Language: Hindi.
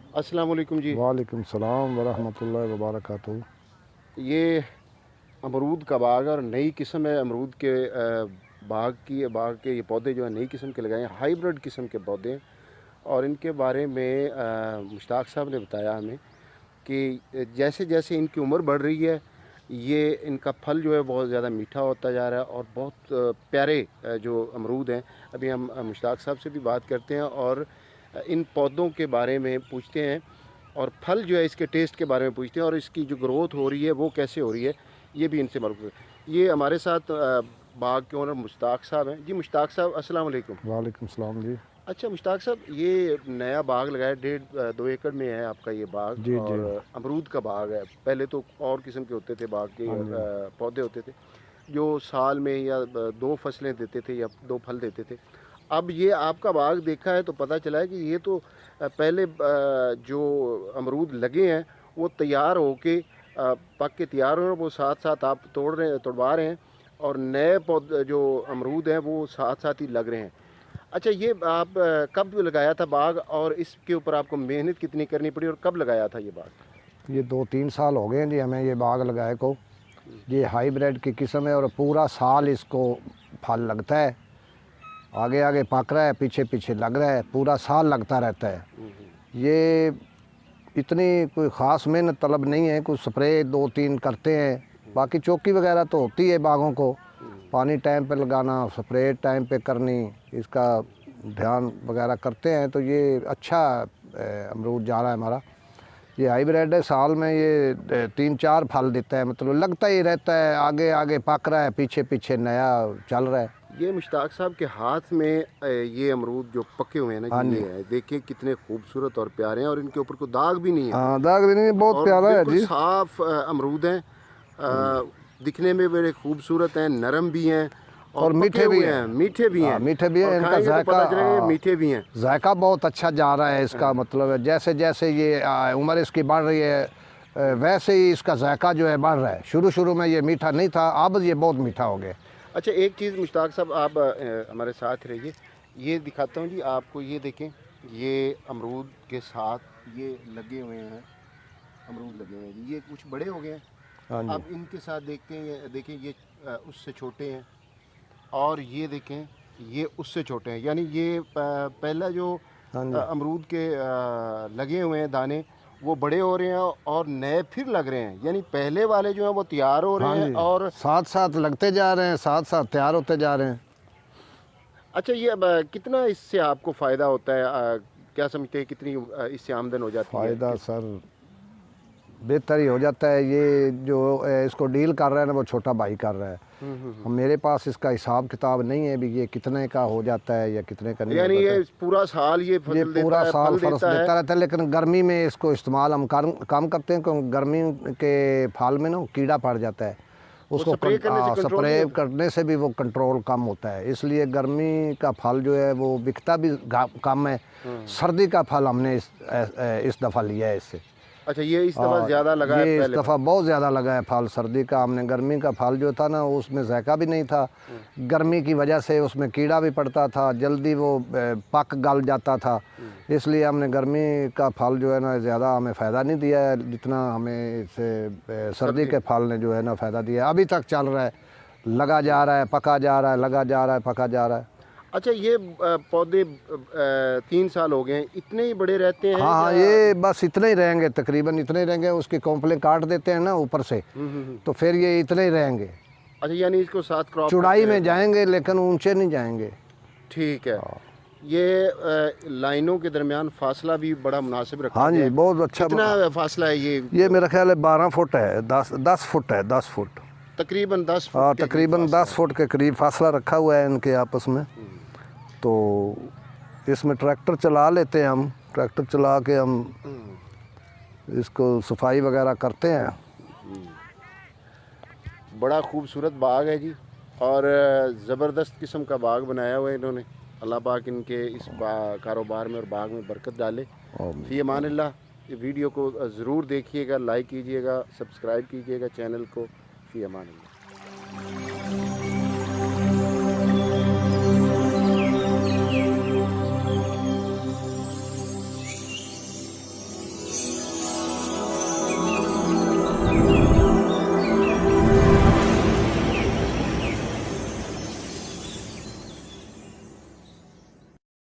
अस्सलाम वालेकुम जी। वालेकुम सलाम वरहमतुल्लाहि वबरकातुहू। ये अमरूद का बाग है और नई किस्म है अमरूद के बाग के ये पौधे जो है नई किस्म के लगाए हैं, हाइब्रिड किस्म के पौधे हैं। और इनके बारे में मुश्ताक साहब ने बताया हमें कि जैसे जैसे इनकी उम्र बढ़ रही है, ये इनका फल जो है बहुत ज़्यादा मीठा होता जा रहा है और बहुत प्यारे जो अमरूद हैं। अभी हम मुश्ताक साहब से भी बात करते हैं और इन पौधों के बारे में पूछते हैं और फल जो है इसके टेस्ट के बारे में पूछते हैं और इसकी जो ग्रोथ हो रही है वो कैसे हो रही है, ये भी इनसे मालूम है। ये हमारे साथ बाग के ओनर मुश्ताक साहब हैं। जी मुश्ताक साहब, अस्सलाम वालेकुम। वालेकुम सलाम जी। अच्छा मुश्ताक साहब, ये नया बाग लगाया, 1.5-2 एकड़ में है आपका ये बाग जी जी। और अमरूद का बाग है। पहले तो और किस्म के होते थे बाग के हाँ जी। पौधे होते थे जो साल में या 2 फसलें देते थे या 2 फल देते थे। अब ये आपका बाग देखा है तो पता चला है कि ये तो पहले जो अमरूद लगे हैं वो तैयार होके पक के तैयार हो रहे हैं, वो साथ साथ आप तोड़वा रहे हैं और नए पौधे जो अमरूद हैं वो साथ साथ ही लग रहे हैं। अच्छा, ये आप कब लगाया था बाग और इसके ऊपर आपको मेहनत कितनी करनी पड़ी और कब लगाया था ये बाग? ये 2-3 साल हो गए हैं जी हमें ये बाग लगाए को। ये हाईब्रिड की किस्म है और पूरा साल इसको फल लगता है। आगे आगे पक रहा है, पीछे पीछे लग रहा है, पूरा साल लगता रहता है। ये इतनी कोई ख़ास मेहनत तलब नहीं है, कुछ स्प्रे 2-3 करते हैं, बाकी चौकी वगैरह तो होती है बागों को। पानी टाइम पे लगाना, स्प्रे टाइम पे करनी, इसका ध्यान वगैरह करते हैं तो ये अच्छा अमरूद जा रहा है हमारा। ये हाइब्रिड है, साल में ये 3-4 फल देता है, मतलब लगता ही रहता है, आगे आगे पक रहा है, पीछे पीछे नया चल रहा है। ये मुश्ताक साहब के हाथ में ये अमरूद जो पके हुए हैं ना, हाँ जो जी। ये है, देखिए कितने खूबसूरत और प्यारे हैं और इनके ऊपर कोई दाग भी नहीं है हाँ, दाग भी नहीं, बहुत और प्यारा है बिल्कुल जी। साफ अमरूद हैं। दिखने में बड़े खूबसूरत हैं, नरम भी हैं और और पके मीठे भी हुए हैं। हैं, मीठे भी हाँ, हैं। मीठे भी और हैं, इनका खाएंगे तो जायका, पता चलेगा ये मीठे भी हैं। जायका बहुत अच्छा जा रहा है इसका। मतलब है जैसे जैसे ये उम्र इसकी बढ़ रही है वैसे ही इसका जायका जो है बढ़ रहा है। शुरू शुरू में ये मीठा नहीं था, अब ये बहुत मीठा हो गया। अच्छा, एक चीज़ मुश्ताक साहब, आप हमारे साथ रहिए, ये दिखाता हूँ जी आपको। ये देखें, ये अमरूद के साथ ये लगे हुए हैं, अमरूद लगे हुए हैं जी। ये कुछ बड़े हो गए हैं। हाँ जी। अब इनके साथ देखते हैं, देखें ये उससे छोटे हैं और ये देखें ये उससे छोटे हैं। यानी ये पहला जो हाँ जी। अमरूद के लगे हुए हैं दाने, वो बड़े हो रहे हैं और नए फिर लग रहे हैं। यानी पहले वाले जो हैं वो तैयार हो रहे हाँ हैं जी, और साथ साथ लगते जा रहे हैं, साथ साथ तैयार होते जा रहे हैं। अच्छा, ये अब कितना इससे आपको फ़ायदा होता है? क्या समझते हैं कितनी इससे आमदन हो जाती है? फ़ायदा सर बेहतर ही हो जाता है। ये जो इसको डील कर रहा है ना, वो छोटा भाई कर रहा है। अब मेरे पास इसका हिसाब किताब नहीं है भी ये कितने का हो जाता है या कितने का नहीं यानी हो जाता ये है। पूरा साल ये ये फसल देता पूरा है, साल फल फरस देता रहता है, लेकिन गर्मी में इसको इस्तेमाल हम कम करते हैं क्योंकि गर्मी के फल में ना कीड़ा पड़ जाता है। उसको स्प्रे करने से कंट्रोल नहीं स्प्रे होता? करने से भी वो कंट्रोल कम होता है, इसलिए गर्मी का फल जो है वो बिकता भी कम है। सर्दी का फल हमने इस दफ़ा लिया है इससे। अच्छा, ये इस दफ़ा ज़्यादा लगा है ये इस पहले दफ़ा बहुत ज़्यादा लगा है फल सर्दी का। हमने गर्मी का फल जो था ना उसमें जायका भी नहीं था, गर्मी की वजह से उसमें कीड़ा भी पड़ता था, जल्दी वो पक गल जाता था। इसलिए हमने गर्मी का फल जो है ना ज़्यादा हमें फ़ायदा नहीं दिया है जितना हमें इससे सर्दी के फल ने जो है ना फ़ायदा दिया है। अभी तक चल रहा है, लगा जा रहा है, पका जा रहा है, लगा जा रहा है, पका जा रहा है। अच्छा, ये पौधे 3 साल हो गए हैं, इतने ही बड़े रहते हैं हाँ हाँ, या? ये बस इतने ही रहेंगे, तकरीबन इतने ही रहेंगे। उसकी कॉम्प्लें काट देते हैं ना ऊपर से, तो फिर ये इतने ही रहेंगे। अच्छा, यानी इसको साथ क्रॉप चौड़ाई करते में रहते हैं। जाएंगे लेकिन ऊंचे नहीं जाएंगे। ठीक है। ये लाइनों के दरमियान फासला भी बड़ा मुनासिब रखा हाँ गया जी, है। बहुत अच्छा। कितना फासला है ये? ये मेरा ख्याल है 12 फुट है, 10 फुट है, 10 फुट। तकरीबन 10 फुट हाँ, के करीब तकरीबन फासला 10 फुट के करीब फासला रखा हुआ है इनके आपस में। तो इसमें ट्रैक्टर चला लेते हैं हम, ट्रैक्टर चला के हम इसको सफाई वगैरह करते हैं। बड़ा खूबसूरत बाग है जी और ज़बरदस्त किस्म का बाग बनाया हुआ है इन्होंने। अल्लाह पाक इनके इस कारोबार में और बाग में बरकत डाले। फ़ी अमानिल्लाह। ये वीडियो को ज़रूर देखिएगा, लाइक कीजिएगा, सब्सक्राइब कीजिएगा चैनल को। फ़ी अमानिल्लाह।